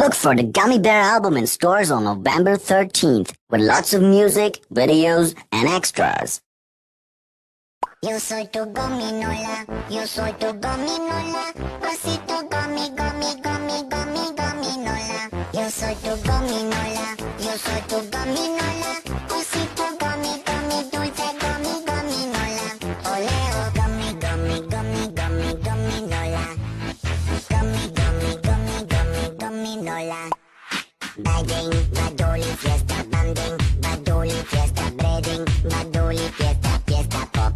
Look for the Gummy Bear album in stores on November 13th with lots of music, videos, and extras. Yo soy tu gominola, yo soy tu gominola, osito gomi, gomi, gomi, gomi, gominola. Yo soy tu gominola, yo soy tu gominola, osito gomi, gomi, dulce gomi, gominola. Oleo gomi, gomi, gomi, gomi, gominola. Gomi, gomi, gomi, gomi, gominola. Bading, badoli, fiesta, banding, badoli, fiesta, breading, badoli, fiesta, fiesta pop.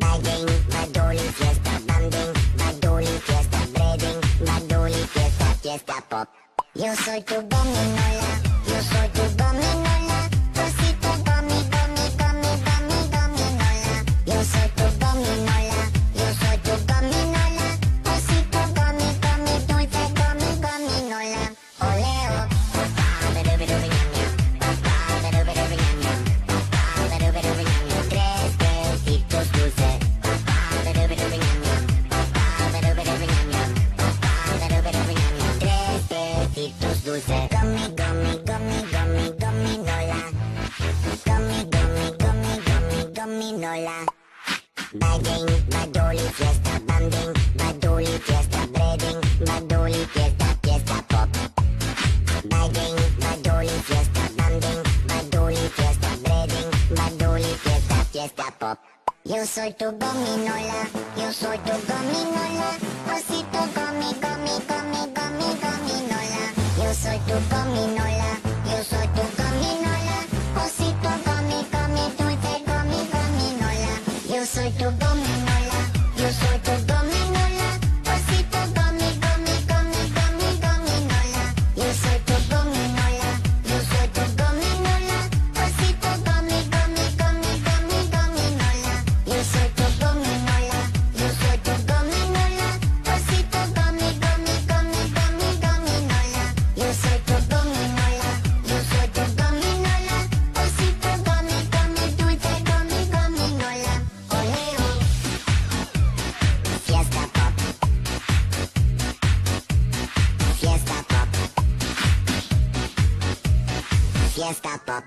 Bading, badoli, fiesta, banding, badoli, fiesta, breading, badoli, fiesta, fiesta pop. Yo soy tu gominola, yo soy tu gominola, osito gomi, gomi, gomi, gomi, gominola. Yo soy tu gominola, yo soy tu gominola, osito gomi, gomi, dulce gomi, gominola. Oleo. Tres besitos dulces. Tres besitos dulces. Gummy, gummy, gummy, gummy, gominola. Gummy, gummy, gummy, gummy, gominola. Bading, badoli, fiesta, banding, badoli, fiesta, breading, badoli, fiesta, fiesta pop. Bading, badoli, fiesta, banding, badoli, fiesta, breading, badoli, fiesta, fiesta pop. Yo soy tu gominola, yo soy tu gominola, osito gomi, gomi, gomi, gomi, gominola. Yo soy tu gominola, yo soy tu gominola, osito gomi, gomi, dulce gomi, gominola. Yo soy tu gominola, yo soy tu gominola, osito gomi, gomi, gomi, gomi, gominola. Yo soy tu gominola, yo soy tu gominola, osito gomi, gomi, gomi, gomi, gominola. Yo soy tu gominola, yo soy tu gominola, osito gomi, gomi, gomi, gomi, gominola. Yo soy tu gominola, yo soy tu gominola, osito gomi, gomi, dulce gomi, gominola. Oleo. Fiesta pop. Fiesta pop. Fiesta pop.